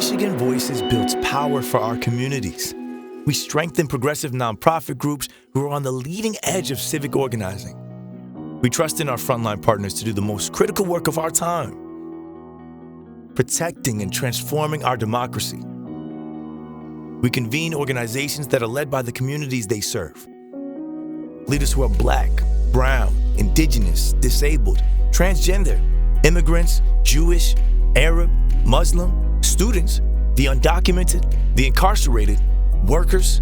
Michigan Voices builds power for our communities. We strengthen progressive nonprofit groups who are on the leading edge of civic organizing. We trust in our frontline partners to do the most critical work of our time, protecting and transforming our democracy. We convene organizations that are led by the communities they serve. Leaders who are Black, brown, indigenous, disabled, transgender, immigrants, Jewish, Arab, Muslim, students, the undocumented, the incarcerated, workers,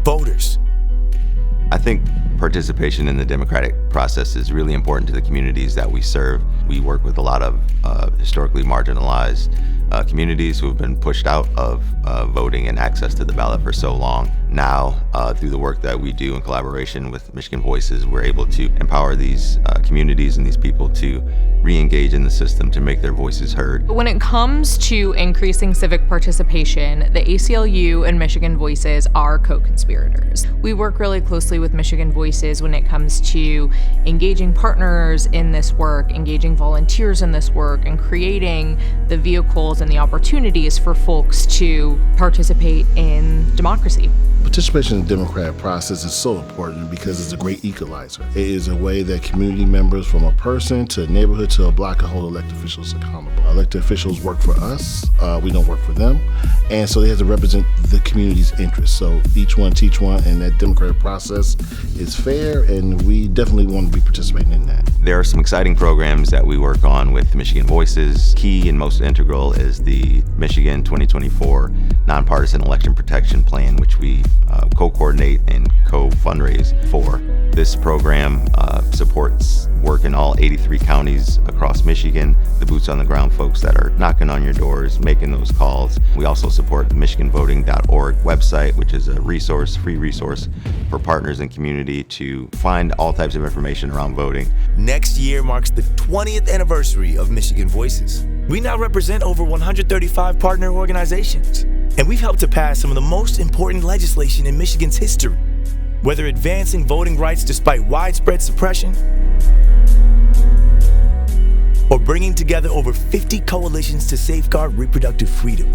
voters. I think participation in the democratic process is really important to the communities that we serve. We work with a lot of historically marginalized communities who have been pushed out of voting and access to the ballot for so long. Now, through the work that we do in collaboration with Michigan Voices, we're able to empower these communities and these people to re-engage in the system to make their voices heard. When it comes to increasing civic participation, the ACLU and Michigan Voices are co-conspirators. We work really closely with Michigan Voices when it comes to engaging partners in this work, engaging volunteers in this work, and creating the vehicles and the opportunities for folks to participate in democracy. Participation in the democratic process is so important because it's a great equalizer. It is a way that community members, from a person to a neighborhood to a block, can hold elected officials accountable. Elected officials work for us, we don't work for them, and so they have to represent the community's interests. So each one teach one, and that democratic process is fair, and we definitely want to be participating in that. There are some exciting programs that we work on with Michigan Voices. Key and most integral is the Michigan 2024 Nonpartisan Election Protection Plan, which we co-coordinate and co-fundraise for. This program supports work in all 83 counties across Michigan, the boots on the ground folks that are knocking on your doors, making those calls. We also support the MichiganVoting.org website, which is a free resource for partners and community to find all types of information around voting. Next year marks the 20th anniversary of Michigan Voices. We now represent over 135 partner organizations, and we've helped to pass some of the most important legislation in Michigan's history, whether advancing voting rights despite widespread suppression or bringing together over 50 coalitions to safeguard reproductive freedom.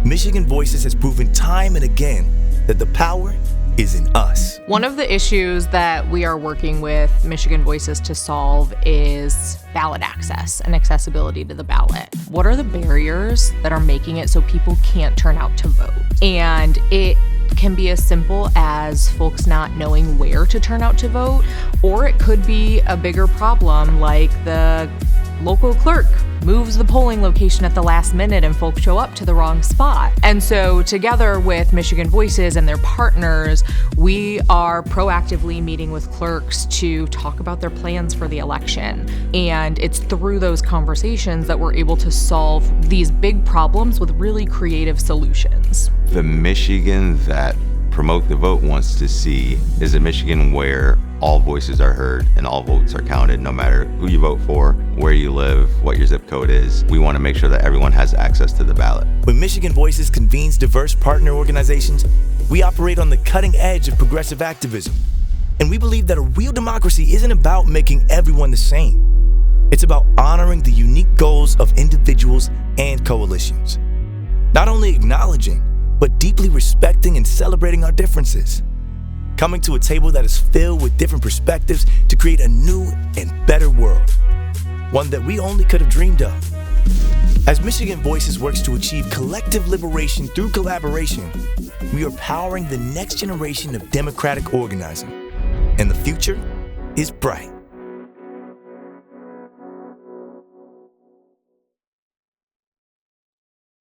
Michigan Voices has proven time and again that the power is in us. One of the issues that we are working with Michigan Voices to solve is ballot access and accessibility to the ballot. What are the barriers that are making it so people can't turn out to vote? And it can be as simple as folks not knowing where to turn out to vote, or it could be a bigger problem like the local clerk moves the polling location at the last minute and folks show up to the wrong spot. And so together with Michigan Voices and their partners, we are proactively meeting with clerks to talk about their plans for the election. And it's through those conversations that we're able to solve these big problems with really creative solutions. The Michigan that Promote the Vote wants to see is a Michigan where all voices are heard and all votes are counted, no matter who you vote for, where you live, what your zip code is. We want to make sure that everyone has access to the ballot. When Michigan Voices convenes diverse partner organizations, we operate on the cutting edge of progressive activism. And we believe that a real democracy isn't about making everyone the same. It's about honoring the unique goals of individuals and coalitions. Not only acknowledging, but deeply respecting and celebrating our differences. Coming to a table that is filled with different perspectives to create a new and better world. One that we only could have dreamed of. As Michigan Voices works to achieve collective liberation through collaboration, we are powering the next generation of democratic organizing. And the future is bright.